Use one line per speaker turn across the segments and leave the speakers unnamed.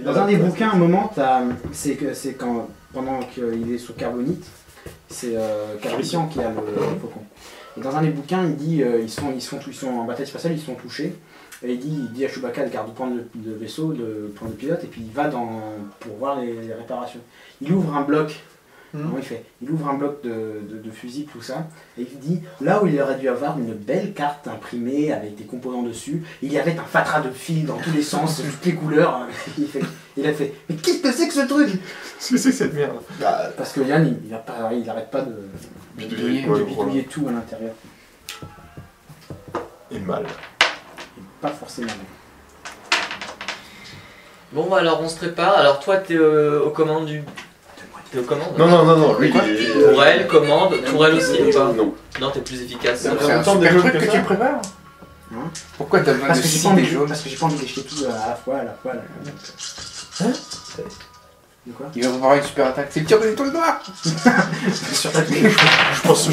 Dans un des bouquins, à un moment, c'est quand pendant qu'il est sous carbonite, c'est Calrissian qui a le faucon. Et dans un des bouquins, il dit ils sont en bataille spatiale, ils sont touchés. Et il dit à Chewbacca de garder le point de vaisseau, le point de pilote, et puis il va pour voir les réparations. Il ouvre un bloc. Comment il fait? Il ouvre un bloc de fusil, tout ça, et il dit là où il aurait dû avoir une belle carte imprimée avec des composants dessus, il y avait un fatras de fils dans tous les sens, toutes les couleurs. Il a fait mais qu'est-ce que c'est que ce truc?
Qu'est-ce que c'est que cette merde?
Parce que Yann, il arrête pas de bidouiller tout à l'intérieur.
Et mal.
Pas forcément.
Bon, bah alors on se prépare. Alors toi, t'es aux commandes du. T'es aux commandes?
Non, lui,
Tourelle, commande, Tourelle aussi ou pas?
Non.
Non, t'es plus efficace.
C'est un super truc que tu prépares. Pourquoi t'as besoin de
Parce que j'ai pas envie de jeter tout à la fois.
Hein?
De quoi?
Il va préparer une super attaque. C'est le tir de l'étoile noire.
Je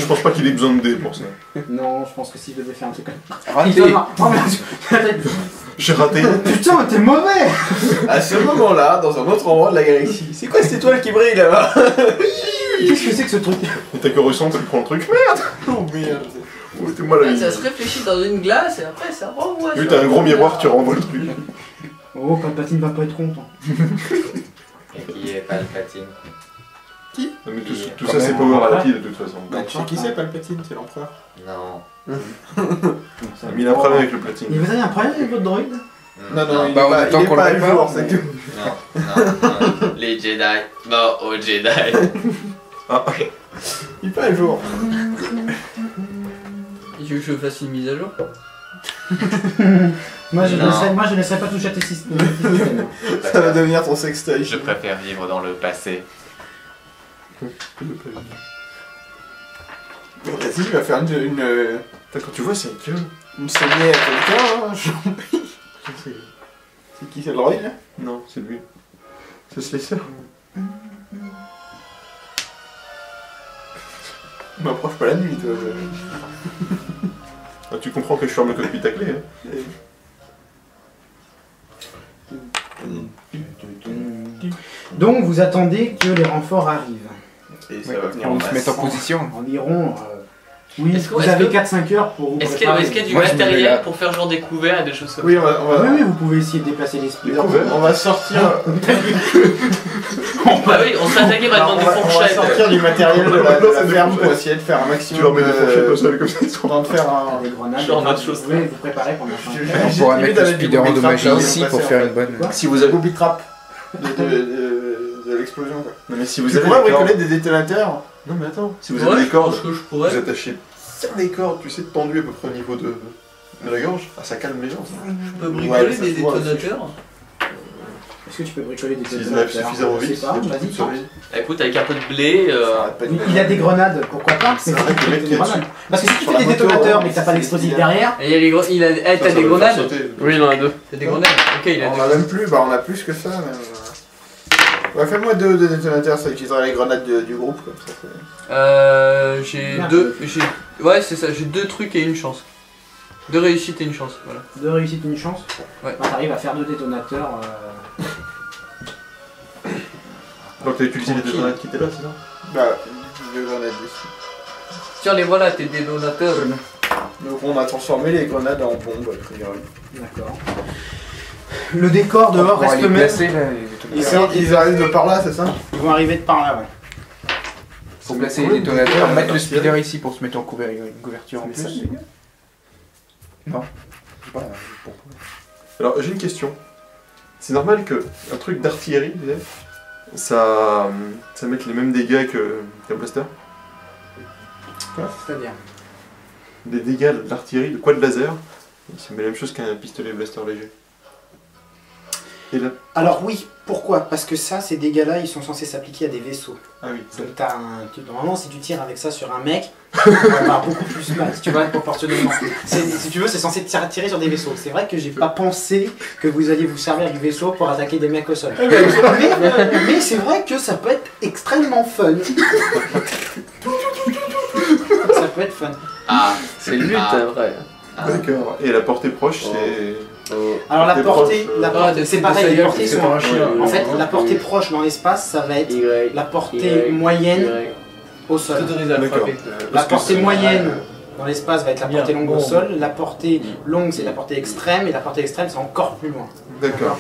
pense pas qu'il ait besoin de dés pour ça.
Non, je pense que si je devais faire un truc comme
Raté.
Oh merde.
J'ai raté.
Putain, t'es mauvais.
À ce moment-là, dans un autre endroit de la galaxie. C'est quoi cette étoile qui brille là-bas?
Qu'est-ce que c'est que ce truc?
Et t'as que ressent, tu prends le truc. Merde.
Oh merde.
Oh, t'es mal à
Ça se réfléchit dans une glace et après ça renvoie.
Oui, t'as un gros miroir, tu renvoies le truc.
Oh, Palpatine va pas être content.
Et qui est Palpatine?
Qui? Non, mais tout ça, c'est Power à la pile de toute façon.
Bah, tu sais qui c'est Palpatine? C'est l'empereur.
Non.
Il a mis un problème avec le platine.
Et vous avez un problème avec votre droïde?
Non, il est
bah,
pas,
autant
il est
qu'on
pas
le
à
prépare,
jour, c'est
mais-
tout.
Non. Les Jedi. Mort aux Jedi.
Ah,
Il est pas à jour.
Tu veux que je fasse une mise à jour?
Moi, je
Non.
ne laisserai pas toucher à tes systèmes.
Ça va devenir ton sextoy.
Je préfère vivre dans le passé.
Vas-y, il va faire une
quand tu vois, c'est avec
saignée à quelqu'un, hein, j'en prie. C'est qui, c'est le droïde là?
Non, c'est lui. C'est Slicer.
M'approche pas la nuit, toi.
Ah, tu comprends que je ferme le cockpit à clé, hein.
Donc, vous attendez que les renforts arrivent.
Et ça va venir en
On se
masse.
met en position.
Environ. Oui,
Est-ce que-
vous
est-ce
avez
que-
4-5 heures pour vous
Est-ce
préparer.
qu'il y a du
Moi, je me mets là.
matériel pour faire genre des couverts et des choses comme ça?
Oui,
Oui, vous pouvez essayer de déplacer les speeders.
on va sortir.
Bah oui, on s'est attaqué maintenant des
On va
fourchettes.
sortir du matériel de la ferme pour essayer de faire un
Tu
maximum
leur mets des fourchettes au
de...
sol comme ça, ils sont...
D'en faire un...
Des grenades.
Genre en mode
Vous
chose.
pouvez vous préparer pendant 5
Je-
heures.
On
J'ai
pourra
limite
mettre le
avec du
speeder
booby
endommagé
trap, là,
ici
on va
pour
passer,
faire
en
une bonne.
Quoi
Si vous avez booby trap de l'explosion quoi.
Non mais si vous
Tu
avez
pourrais
des cordes...
bricoler des détonateurs.
Non mais attends, si vous
Ouais,
avez des cordes,
je pense que je
vous
pourrais.
attachez bien les cordes, tu sais, tendues à peu près au niveau de la gorge, ah, ça calme les gens. ça.
Je peux
Ouais,
bricoler
ça
des
se voit,
détonateurs.
Est-ce que tu peux bricoler des
S'ils
détonateurs?
lèvent suffisamment
Je sais
vite,
pas,
c'est
vas-y,
tout
tente.
seul.
Écoute, avec un peu de blé.
Ça arrête pas de
Il y a des grenades, pourquoi pas?
C'est vrai que les mecs qui
des
est
grenades. Parce que si tu
Sur
fais
la
des
moto,
détonateurs mais que t'as pas
c'est-
d'explosif
c'est-
derrière,
Et il y a les grenades.
Ça,
T'as
ça
des
va faire
grenades?
sauter.
Oui, il en a deux. T'as des grenades? Ok, il a
On
deux.
a même plus, bah on a plus que ça même. Ouais, fais-moi deux détonateurs, ça utilisera les grenades du groupe comme ça.
J'ai
Merde.
deux. Ouais, c'est ça, j'ai deux trucs et une chance. Deux réussites et une chance, voilà.
2 réussites, une chance.
Ouais.
Bah, t'arrives à faire 2 détonateurs.
Donc t'as utilisé les deux grenades qui étaient là, c'est ça?
Bah, deux grenades ici.
Tiens, les voilà, tes détonateurs.
Donc on a transformé les grenades en bombes a priori.
D'accord. Le décor
On
dehors
pourra
reste
les
le même.
placer là.
Ils arrivent de par là, c'est ça?
Ils vont arriver de par là, ouais.
Faut placer les détonateurs, mettre le speeder ici pour se mettre en une couverture en
Mais ça,
plus.
c'est bien.
Non. Je sais pas.
Alors j'ai une question. C'est normal que un truc d'artillerie, tu sais, ça mette les mêmes dégâts qu'un blaster?
C'est-à-dire.
Des dégâts d'artillerie, de quoi de laser, ça met la même chose qu'un pistolet blaster léger. Et là...
Alors oui, pourquoi? Parce que ça, ces dégâts-là, ils sont censés s'appliquer à des vaisseaux.
Ah oui,
Donc t'as normalement, si tu tires avec ça sur un mec, on va avoir beaucoup plus mal, si tu vois, proportionnellement. Si tu veux, c'est censé tirer sur des vaisseaux. C'est vrai que j'ai pas pensé que vous alliez vous servir du vaisseau pour attaquer des mecs au sol. Mais c'est vrai que ça peut être extrêmement fun. Ça peut être fun.
Ah, c'est le but, vrai.
d'accord. Et la portée proche, c'est...
Alors la
T'es
portée,
proche,
la
Ah,
portée,
des
c'est
de
pareil,
sa
les
gueule,
portées
c'est
sont...
pas un chien.
En fait, la portée proche dans l'espace, ça va être la portée moyenne au sol.
T'autorises à le
D'accord.
frapper.
La
Parce que
portée
c'est-
moyenne dans l'espace va être la
Bien,
portée longue au
bon.
sol. La portée longue, c'est la portée extrême. Et la portée extrême, c'est encore plus loin.
D'accord.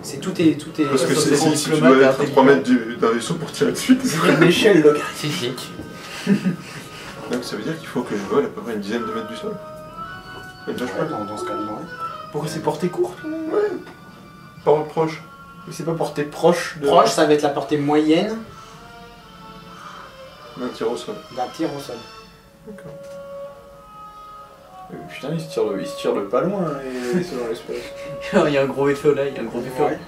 C'est tout est...
Parce que
Ça,
si
c'est
tu
diplomate
dois
et
être à 3 mètres d'un vaisseau pour tirer dessus,
Une échelle
Scientifique.
donc ça veut dire qu'il faut que je vole à peu près une dizaine de mètres du sol. C'est déjà chouette.
dans ce cas-là, ouais.
Pourquoi c'est portée courte?
Pas proche.
Mais c'est pas portée proche de...
Proche, ça va être la portée moyenne
D'un tir au sol.
d'un tir au sol.
Putain, il se tire de pas loin, les vaisseaux dans l'espace.
Il y a un gros vaisseau là, il y a un gros vaisseau.
Ouais.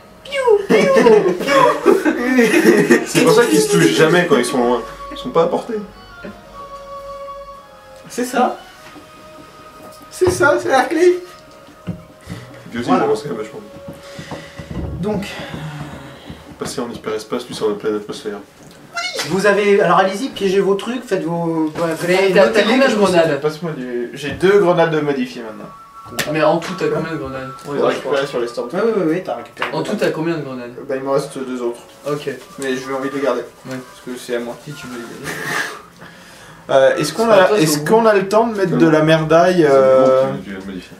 C'est pour ça qu'ils se touchent jamais quand ils sont loin. Ils sont pas à portée.
C'est ça. C'est ça, c'est la clé.
Puis aussi,
Voilà.
ils avancent quand même vachement.
Donc,
Passer en hyperespace, tu sors de pleine atmosphère.
vous avez... Alors allez-y, piégez vos trucs, faites vos...
Mais t'as combien de grenades?
Passe-moi du... J'ai 2 grenades de modifier maintenant.
Mais en tout, t'as combien de grenades?
On les a récupérées sur les stands.
Ouais, t'as récupéré.
En tout, t'as combien de grenades?
Bah il me reste 2 autres.
Ok,
Mais je vais envie de les garder.
Ouais.
Parce que c'est à moi.
si tu veux les gagner.
Est-ce qu'on
C'est pas toi,
a,
c'est au
qu'on a le temps de mettre de la merdaille
C'est le gros qui vient de modifier.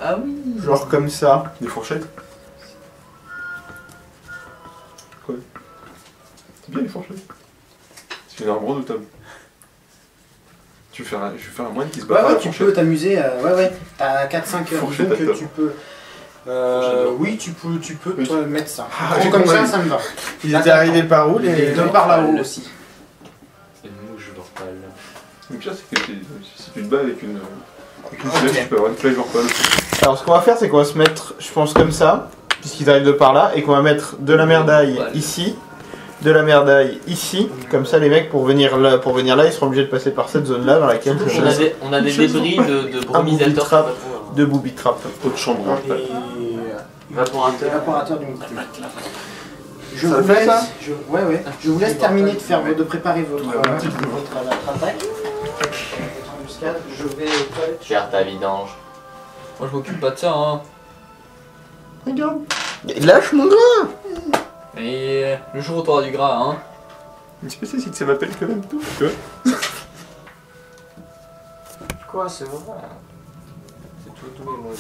Ah oui.
genre comme ça?
Des fourchettes. Quoi? C'est bien les fourchettes. C'est une arme redoutable. Je vais faire un moine qui se bat
Ouais,
par
ouais,
la
tu
fourchette.
peux t'amuser. Ouais, t'as 4-5 heures.
Fourchette
Donc
à table.
tu peux. Oui, tu peux
Oui.
toi, mettre ça.
Ah,
Prends
j'ai
comme ça,
compris.
ça me va.
Ils
Là,
étaient
t'attends.
arrivés par où les...
De par là-haut aussi.
Une mouche vorpale.
Le pire, c'est que si tu te bats avec une
Ok.
flèche, tu peux avoir une flèche vorpale.
Alors ce qu'on va faire c'est qu'on va se mettre, je pense comme ça, puisqu'ils arrivent de par là, et qu'on va mettre de la merdaille
Ouais.
ici, de la merdaille ici, comme ça les mecs pour venir là ils seront obligés de passer par cette zone là dans laquelle
On a des débris de brumisateurs.
trap. de booby trap.
Haute chambre vorpale.
Et
Vaporateur.
évaporateur du côté. Je
Ça
vous
le fait,
laisse.
ça
Ouais. Je vous laisse terminer de préparer votre attaque. Votre embuscade. Je vais aux toilettes.
Faire ta vidange. Moi je m'occupe pas de ça hein.
Regarde. Lâche mon gars.
Et le jour où t'auras du gras hein.
Une spéciale, c'est que ça m'appelle quand même tout. Tu vois?
Quoi c'est vrai. C'est tout moi.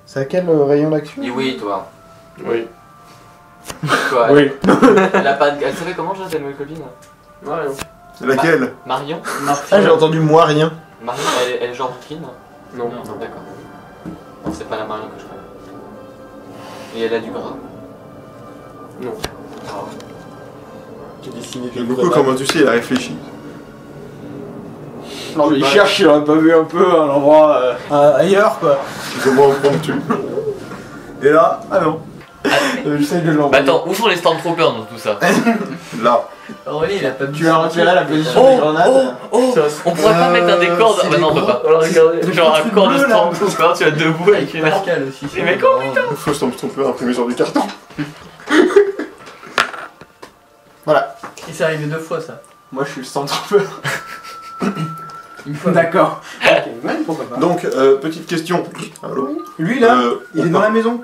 C'est à quel rayon d'action?
Dis oui toi.
Oui.
Quoi
Oui.
Elle a pas de... Elle savait comment j'appelle ma copine? Marion.
Laquelle?
Marion?
Ah j'ai entendu moi rien.
Marion elle est genre bouquine?
Non.
D'accord. Non c'est pas la Marion que je connais. Et elle a du gras?
Non.
Ah.
J'ai dessiné
J'aime beaucoup comment tu sais, il a réfléchi.
Non mais il cherche, il aurait pas vu un peu un endroit ailleurs quoi.
Comment on prend tu.
Et là, ah non. J'essaie de
Bah
l'envoyer.
attends, où sont les Stormtroopers dans tout ça?
Là.
Aurélie il a pas
Tu as repéré la position des grenades.
Oh, on pourrait pas mettre un décor de... Ah bah non on peut pas. Regarde, genre un corps de Stormtrooper, tu vas debout avec une Pascal aussi. Mais comment putain?
Faut Stormtrooper imprimé sur du carton.
Voilà.
Il s'est arrivé 2 fois ça.
Moi je suis le Stormtrooper.
Une fois.
D'accord. Ok, ouais, pourquoi pas.
Donc, petite question. Allô?
Lui là, il est
on
dans
part-
la maison.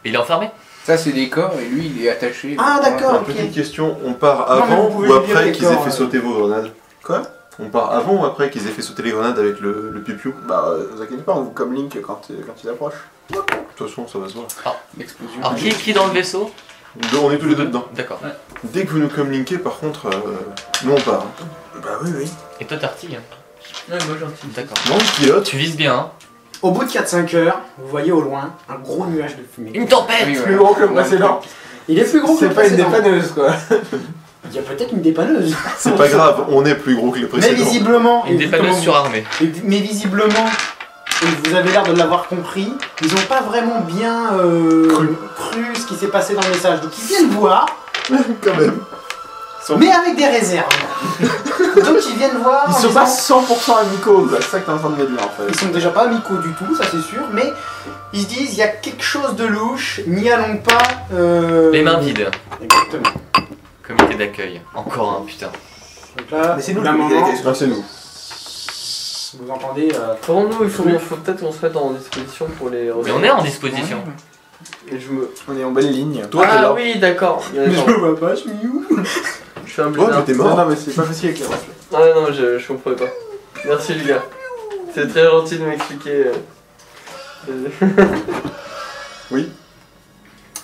Il est enfermé?
Ça, c'est des corps et lui, il est attaché.
Ah d'accord,
Alors,
ok.
petite question, on part
Non, mais
avant
vous pouvez
ou
lui dire
après
les
qu'ils aient
corps,
fait sauter vos grenades?
Quoi?
On part avant ou après qu'ils aient fait sauter les grenades avec le piu-piu?
Bah vous inquiétez pas, on vous comme Link quand il approche.
De toute façon, ça va se voir.
L'explosion.
Alors qui est dans le vaisseau?
On est tous les deux dedans.
D'accord.
Dès que vous nous communiquez, par contre, nous on part.
Bah oui.
Et toi t'artilles hein? Ouais moi gentil. D'accord.
Non, je pilote.
Tu vises bien hein?
Au bout de 4-5 heures, vous voyez au loin un gros nuage de fumée.
Une tempête!
Oui,
Plus gros que le précédent.
Il est plus gros que
C'est
le
pas une
précédent.
dépanneuse quoi.
Il y a peut-être une dépanneuse.
C'est pas grave, on est plus gros que les
Mais
précédents.
visiblement,
Une
et
dépanneuse
comment-
surarmée.
mais visiblement, et vous avez l'air de l'avoir compris, ils n'ont pas vraiment bien cru ce qui s'est passé dans le message. Donc ils viennent voir,
Quand même.
mais avec des réserves. Donc ils viennent voir.
Ils
en
sont
disant-
pas 100% amicaux, c'est ça que t'es en train de me dire en fait.
Ils sont déjà pas amicaux du tout, ça c'est sûr, mais ils se disent il y a quelque chose de louche, n'y allons pas.
Les mains vides.
Exactement.
Comité d'accueil. Encore un putain.
Donc là,
Mais c'est nous
d'un
le comité
moment,
d'accueil.
Ah, c'est nous.
Vous entendez.
Pour nous, il faut peut-être qu'on se mette en disposition pour les.
Mais on est en disposition.
Et je me.
On est en belle ligne.
Toi, t'es
Ah
là.
oui, d'accord.
Je me vois pas, je suis où?
Je suis un
Toi,
blédard.
t'es
Non,
mort.
non, mais c'est pas facile avec les rafles.
Ah non, je comprenais pas. Merci les gars. C'est très gentil de m'expliquer.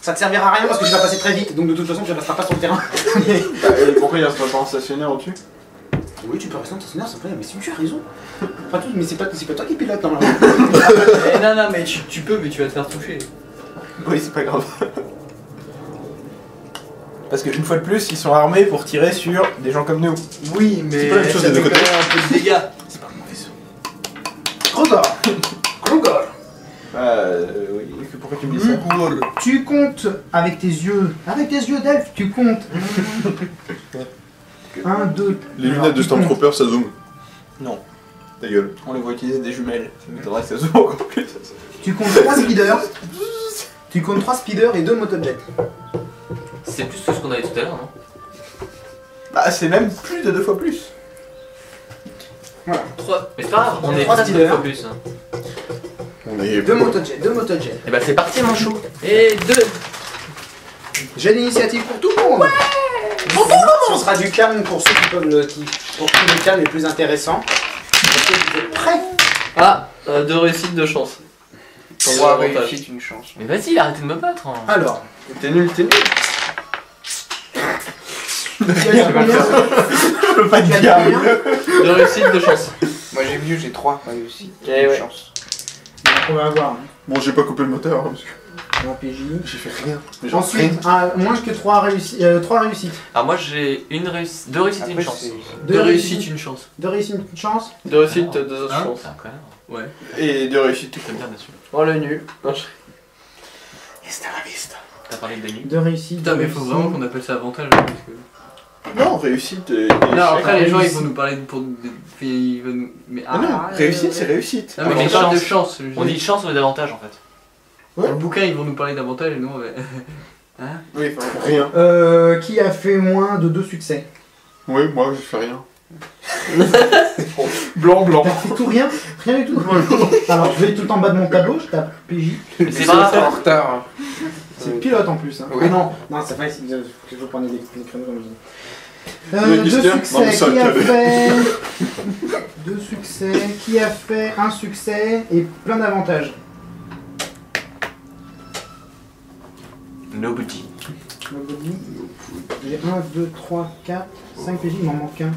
Ça te servira à rien parce que tu vas passer très vite, donc de toute façon tu ne passeras pas sur le terrain.
Et pourquoi il reste pas en stationnaire au-dessus?
Oui, tu peux rester en stationnaire, ça fait, mais si tu as raison. Pas tout, mais c'est pas toi qui pilote normalement.
Non, mais tu peux, mais tu vas te faire toucher.
Oui, c'est pas grave. Parce qu'une fois de plus, ils sont armés pour tirer sur des gens comme nous.
Oui, mais
C'est pas la même chose
ça
des deux
fait
côtés.
quand même un peu de dégâts.
C'est pas mon vaisseau.
Grogor Grogor
Oui, pourquoi tu me dis ça?
Tu comptes avec tes yeux d'elfe, tu comptes. 1, 2.
Les lunettes de Stormtrooper, ça zoom.
Non.
Ta gueule.
On les voit utiliser des jumelles. Ça m'étonnerait que ça zoome encore plus.
Tu comptes 3 speeders. Tu comptes 3 speeders et 2 motojets.
C'est plus que ce qu'on avait tout à l'heure, non?
Bah, c'est même plus de 2 fois plus.
Voilà.
3.
Mais c'est pas grave, on est
Trois
presque
speeders.
deux fois plus. Hein.
On est.
2 motojets.
Et bah c'est parti mon chou.
Et 2.
J'ai l'initiative pour tout le monde. Ce sera du calme pour ceux qui peuvent pour qui le calme est plus intéressant. Est-ce que vous êtes prêts?
Ah, 2 réussites, 2 chances. Pour
Trois
avoir avantage.
réussites, une chance.
Mais vas-y, arrêtez de me battre. Hein.
Alors,
T'es nul, t'es nul.
tu as dit combien?
Je peux pas
Tu as dit
dire.
combien?
2 réussites, 2 chances.
Moi j'ai vu, j'ai 3 réussites.
Eh
Une
ouais.
chance.
Donc, on va voir.
Bon, j'ai pas coupé le moteur, hein, parce que
En PJ.
j'ai fait rien. Mais genre,
Ensuite, moins que 3 réussites.
Alors moi j'ai deux réussites et une
Après,
chance.
c'est-
2 réussites, une chance.
2 réussites, une chance.
2 réussites, 2 autres
Hein
chances.
C'est incroyable.
Ouais.
Et 2 réussites.
T'aimes bien dessus.
Oh le nul. Non, je-
T'as parlé de nuit.
2 réussites.
Putain,
deux
mais faut
réussites.
vraiment qu'on appelle ça avantage. Parce que...
Non, réussite. Et
Non, après les gens ils
réussite.
vont nous parler pour. Ils vont nous. Mais
Ah non, réussite, c'est réussite.
Non, mais
Oui,
on
mais
parle de
chance.
chance.
On dit chance ou d'avantage en fait.
Dans le bouquin ils vont nous parler d'avantage et nous on va.
Oui, enfin,
rien.
Qui a fait moins de 2 succès?
Oui, moi, j'ai fait rien.
blanc, blanc.
T'as fait tout rien? Rien du tout. Alors je vais tout en bas de mon tableau, je tape PJ.
Mais c'est
C'est
pas grave.
en retard.
C'est le pilote en plus. Hein.
Oui.
Ah non, c'est vrai, c'est que je veux prendre des créneaux comme je dis.
Oui,
2
Mister. Non, mais
succès,
ça,
qui a
calme.
fait 2 succès, qui a fait 1 succès et plein d'avantages.
Nobody.
J'ai 1, 2, 3, 4, 5 PJ, il m'en manque un.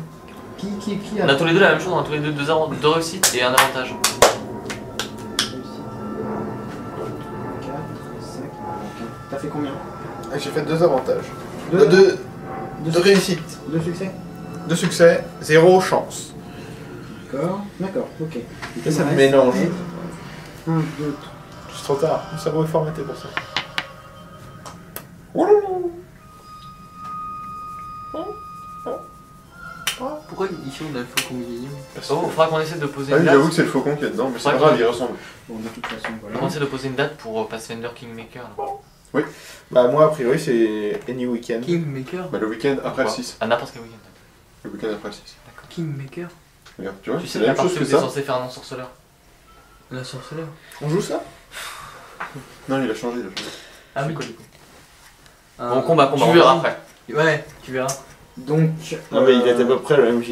Qui a
On a tous les deux la même chose, on a tous les deux deux réussites et un avantage.
réussi 4, 5, il m'en manque un. T'as fait combien?
J'ai fait 2 avantages.
2
2 réussites.
2 succès?
2 succès, 0 chance.
D'accord, ok.
Et ça me mélange.
1, 2, 3.
C'est trop tard, mon cerveau est formaté pour ça.
Pourquoi ici on a le faucon millénium?
Oh, faudra qu'on essaie de poser
Ah
une
oui,
date.
j'avoue que c'est le faucon qui est dedans, mais c'est
Ouais,
pas grave,
ouais.
il ressemble.
Bon, de toute façon,
On
voilà.
essaie de poser une date pour Pathfinder Kingmaker. Là.
Bah, moi, a priori, c'est Any Weekend.
Kingmaker.
Bah, le week-end après le 6.
À n'importe quel week-end.
Le week-end après le 6.
Kingmaker.
Regarde, tu vois,
Tu
c'est
sais
la
la
même chose
partie
que
où t'es
ça.
censé faire un ensorceleur.
La sorceleur.
On joue ça?
Non, il a changé, il a changé.
Ah oui.
Quoi, du coup
Ah,
Bon, combat,
tu
on
verras.
verra après.
Ouais, tu verras.
Donc.
Non, mais il était pas prêt le MJ.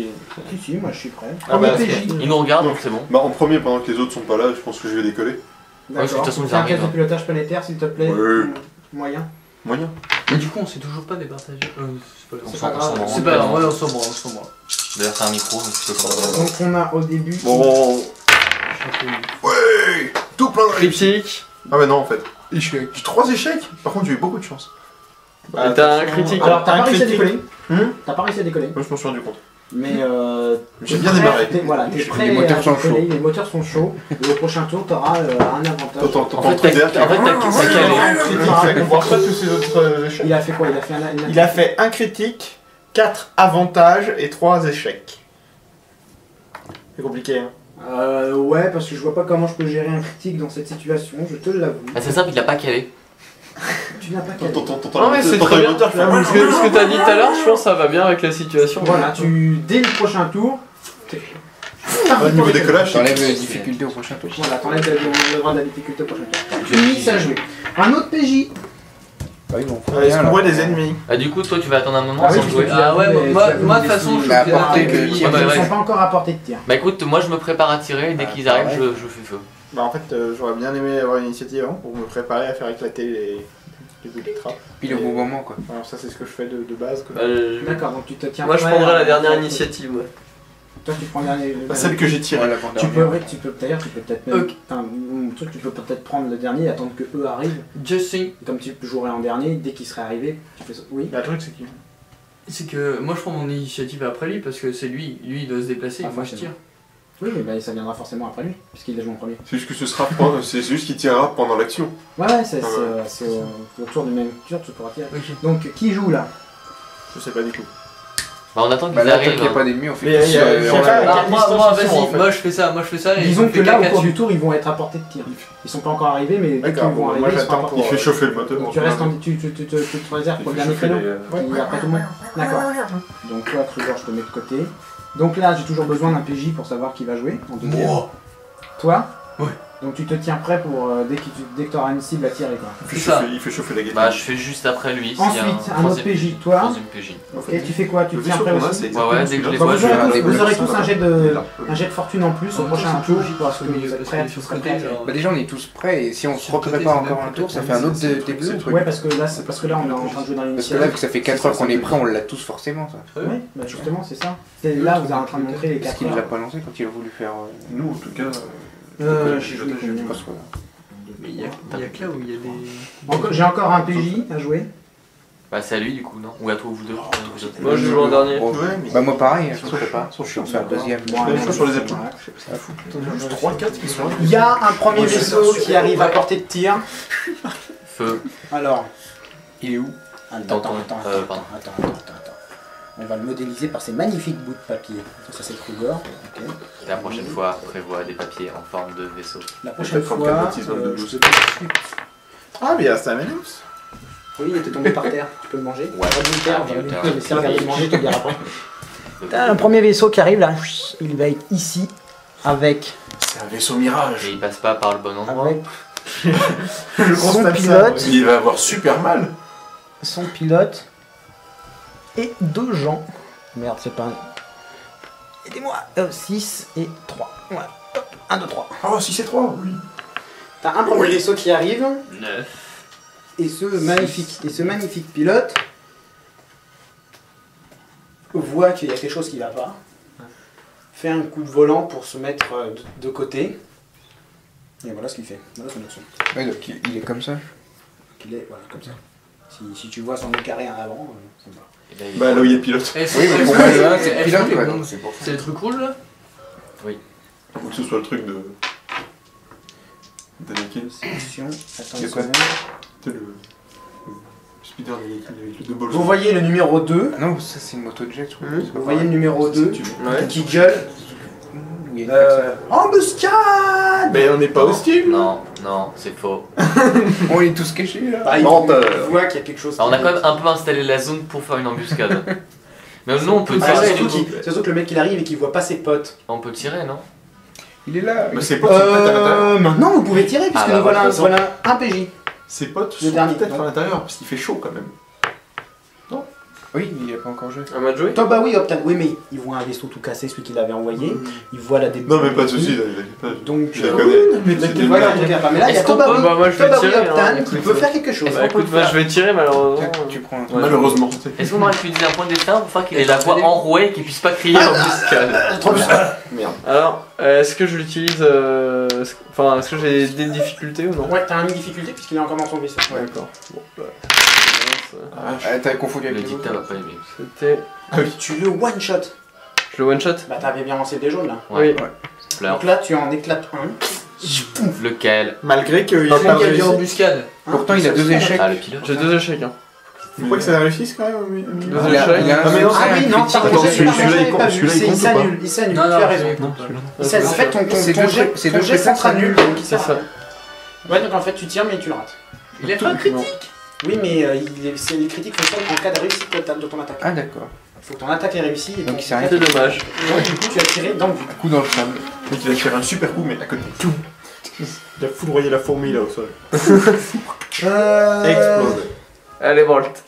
Si, moi je suis prêt.
Ah bah,
Premier
ok.
PJ.
Il nous regarde, donc c'est bon.
Bah, en premier, pendant que les autres sont pas là, je pense que je vais décoller.
Ouais, de toute façon, ils
Fais un
arrivent,
test de
hein.
pilotage planétaire, s'il te plaît.
Ouais.
Moyen.
Moyen.
Mais du coup on sait toujours pas départager. C'est pas grave.
C'est pas grave.
C'est pas grave, ouais, on s'en branle, on s'en branle.
D'ailleurs, c'est un micro, donc tu peux comprendre.
Donc on a au début.
Bon. Ouais. Tout plein de
Critique.
Ah, bah non, en fait. J'ai 3 échecs. Par contre, j'ai eu beaucoup de chance.
Et t'as un critique.
Alors t'as
un
pas réussi à
critique.
décoller.
Hum
T'as pas réussi à décoller.
Moi, je m'en suis rendu compte.
Mais
J'ai
t'es
bien
prêt-
démarré.
Voilà, t'es prêt.
Les moteurs
à
sont
décoller,
chauds.
Les moteurs sont chauds. Et au prochain tour, t'auras un avantage.
T'entends
En fait,
trop d'air qui
t'as calé.
On voit pas tous ces autres échecs.
Il a fait quoi? Il a fait
Il a fait un critique, 4 avantages et 3 échecs. C'est compliqué, hein.
Ouais, parce que je vois pas comment je peux gérer un critique dans cette situation, je te l'avoue.
Ah, c'est simple, il a pas calé.
Tu n'as pas calé.
Non mais c'est très bien. Ce que t'as dit tout à l'heure, je pense que ça va bien avec la situation.
Voilà, dès le prochain tour,
Au niveau décollage,
T'enlèves la difficulté au prochain tour.
Voilà, t'enlèves le droit de la difficulté au prochain tour. Tu finis à jouer. Un autre PJ.
Bah oui, bon.
Est-ce qu'on voit des ennemis?
Ah, du coup, toi, tu vas attendre un moment
Ah oui,
sans
parce
jouer.
que tu
Ah
as
ouais,
vu les-
moi,
tu as vu
de toute
les
façon,
sous-
je
Mais à
fais
portée
un
que
PJ.
tir.
Ils
Bah,
ne
ouais.
sont pas encore à portée de tir.
Bah écoute, moi je me prépare à tirer et dès qu'ils arrivent, je fais feu.
Bah en fait, j'aurais bien aimé avoir une initiative avant pour me préparer à faire éclater les bouts de trappe.
Pile au bon moment, quoi.
Alors ça c'est ce que je fais de base. Quoi.
D'accord, donc tu te tiens.
Moi je
prêt
prendrai
à-
la dernière initiative. Ouais.
Toi, tu prends la dernière.
celle que j'ai tirée.
Ouais,
Tu peux,
l'avant-dernière.
d'ailleurs, tu peux peut-être même.
Ok.
Enfin, mon truc, tu peux peut-être prendre le dernier et attendre que eux arrivent.
Just think.
Comme tu jouerais en dernier, dès qu'ils seraient arrivés, tu fais ça. Oui.
Le truc c'est que...
C'est que moi je prends mon initiative après lui parce que c'est lui il doit se déplacer,
Ah,
moi je
forcément.
tire.
Oui, mais bah, ça viendra forcément après lui, puisqu'il a joué en premier.
C'est juste que ce sera c'est juste qu'il tirera pendant l'action.
Ouais, c'est au tour du même tour, tu pourras tirer. Donc, qui joue là?
Je sais pas du tout.
Bah on attend qu'ils
Bah là, tant
arrivent.
qu'il n'y a pas d'ennemis, on fait
Mais
tous,
il y a-
on
il y a
va-
pas-
Ah, moi
distanciation, en
vas-y,
fait.
moi je fais ça et
Disons
je
que
fais
là, au
caca
cours
dessus.
du tour, ils vont être à portée de tir. Ils sont pas encore arrivés, mais dès qu'ils
D'accord,
vont
moi,
arriver, ils seront à
j'attends
portée.
Il fait chauffer le moteur.
Donc, tu restes tu te réserves pour le dernier créneau. Et après tout le monde. D'accord. Donc toi, Trésor, je te mets de côté. Donc là, j'ai toujours besoin d'un PJ pour savoir qui va jouer en deuxième. Toi?
Ouais.
Donc tu te tiens prêt pour dès que tu auras une cible à tirer quoi.
Il fait chauffer la guitare.
Bah je fais juste après lui. s'il y a
Ensuite, un autre
troisième-
PJ, toi.
Troisième PJ.
Ok, tu fais quoi? Tu
Le
te tiens
vaisseau
prêt
qu'on a,
aussi?
c'est
Ouais, ouais, dès que je les
Bah,
vois,
vous
je
aurez
vais
tous,
des
vous aurez
blocs.
tous un jet de fortune en plus au prochain tour parce que
Au milieu,
vous êtes prêts, vous serez prêts à tirer.
Bah déjà on est tous prêts et si on se
Sur le côté,
reprépare
c'est
encore
même
un tour,
pas
ça fait un autre
c'est le
début
truc,
ou
Ouais, parce que là on est en train de jouer dans
Parce que là, vu
l'initiative.
que ça fait 4 heures qu'on est prêt, on l'a tous forcément, ça.
Oui, bah justement, c'est ça. C'est là vous êtes en train de montrer les
Parce
4
qu'il ne l'a
heures.
pas lancé quand il a voulu faire.
Nous, en tout cas,
J'ai joué combien?
Parce que-
Mais il y a que là où il y a des.
J'ai encore un PJ à jouer.
Bah c'est à lui du coup, non? Ou à toi ou vous deux? Vous autres.
Moi je joue en dernier.
Bon,
ouais, mais
Bah moi pareil, je ne pas. Je suis en faire deuxième.
Bon,
même
allez,
chose sur les épaules.
voilà.
3-4 qui sont là.
Il y a un premier vaisseau qui arrive à portée de tir.
Feu.
Alors,
Il est où?
attends.
pardon.
On va le modéliser par ces magnifiques bouts de papier. Ça c'est le Kruger. Ok.
La prochaine fois, prévois des papiers en forme de vaisseau.
La prochaine
Peut-être en
fois.
traumatisme de
je
12.
te dis-
Ah mais il y a Staminus.
Oui, il était tombé par terre. Tu peux le manger.
Ouais.
On va essayer de le manger, je te le dirai après. T'as un premier vaisseau qui arrive là. Il va être ici avec
C'est un vaisseau mirage.
Et il passe pas par le bon endroit.
avec
Je
son
constate ça,
pilote,
Il va avoir super mal.
son pilote et 2 gens. Merde, c'est pas un. Aidez-moi. 6 et 3. Voilà. 1, 2, 3.
Oh, si c'est 3, oui.
T'as un premier vaisseau qui arrive.
9.
Et ce magnifique pilote voit qu'il y a quelque chose qui va pas. Fait un coup de volant pour se mettre de côté. Et voilà ce qu'il fait. Voilà son action.
Ouais, donc il est comme ça.
Il est voilà, comme ça. Si tu vois son nez carré en avant, ça va.
Bah là où il y a le pilote.
Eh,
Oui, mais pour moi, là, c'est
eh,
le pilote,
eh,
ouais,
eh,
donc c'est pour ça.
C'est le truc rouge là?
Faut que ce soit le truc de. d'Anakin.
Attention, attends
De
une
quoi
seconde.
C'était le. Speeder d'Anakin avec le deux balles.
Vous voyez le numéro 2.
Ah non, ça c'est une moto de jet, je crois. C'est pas
Vous voyez le
pareil.
numéro 2
Ouais.
qui gueule.
Il y a une personne.
Embuscade.
Mais on n'est pas hostile.
Non, non, c'est faux.
On est tous cachés là.
Bah, il
Menteur.
voit qu'il y a quelque chose.
Alors, on a
qui-
quand même un peu installé la zone pour faire une embuscade. Mais nous on peut
Ah,
tirer.
surtout que le mec il arrive et qu'il voit pas ses potes.
On peut tirer, non?
Il est là.
Mais ses potes sont peut-être à l'intérieur.
Maintenant vous pouvez tirer puisque
Ah, bah,
nous voilà,
de toute façon.
voilà un PJ.
Ses potes
Le
sont
dernier.
peut-être à l'intérieur parce qu'il fait chaud quand même.
Oui, il a pas encore joué.
À moi de jouer?
Toi bah oui, Optan, oui mais il voit un vaisseau tout cassé, celui qu'il avait envoyé. Il voit la début.
Non, mais pas de soucis, là, il a pas.
Donc
Je les connais.
voilà, on regarde pas. Mais là il y a
Est-ce qu'on
Toba
peut-
oui.
Bah, moi, je vais
Toba oui,
tirer,
Optan,
hein,
qui
écoute.
peut faire quelque chose.
Bah écoute, moi je vais tirer malheureusement.
Tiens, tu prends un truc.
Ouais.
Malheureusement.
Est-ce qu'on aurait pu utiliser un point de destin pour faire qu'il ait la voix enrouée et qu'il puisse pas crier embuscade?
Trop bien.
Merde.
Alors, est-ce que je l'utilise. Enfin, est-ce que j'ai des difficultés ou non?
Ouais, t'as une difficulté puisqu'il est encore dans son vaisseau.
Ouais, d'accord. Bon, bah.
Ah, t'avais confondu
Le
avec les
dictat
autres.
va pas aimer.
C'était.
Tu le one shot.
Je le one shot?
Bah t'avais bien lancé des jaunes là.
Ouais.
Oui.
Fleur.
Donc là tu en éclates un.
Lequel?
Malgré qu'il
Ah,
ait pas
il y a
réussi.
des embuscades.
Pourtant, il a 2 échecs.
Ah, le pilote.
J'ai 2 échecs. Hein.
Tu crois que ça réussisse quand même au milieu?
Deux
Il a- il a un
Ah, mais non,
succès,
Ah oui,
un
non,
critique.
pardon,
Attends,
j'ai
celui-là,
pas
il
vu,
compte, celui-là, il
c'est-
compte
il
ou pas
s'annule, il s'annule, tu as raison. En fait, ton
C'est deux
jet
c'est
ton
deux
jet
prétextes,
sera
ça
nul,
nul.
donc il
C'est
sert à
ça.
rien. Ouais, donc en fait tu tires mais tu le rates.
Il est pas critique.
Oui, mais les critiques fonctionnent en cas de réussite totale de ton attaque.
Ah, d'accord.
Faut que ton attaque est réussie. Et
Donc
ton-
il s'est rien
C'est dommage.
Donc, du coup, tu as tiré dans le vide.
coup dans le sable.
Mais tu vas faire un super coup, mais à côté.
Il a foudroyé la fourmi là au sol.
Euh...
Explose.
Allez, Bolt.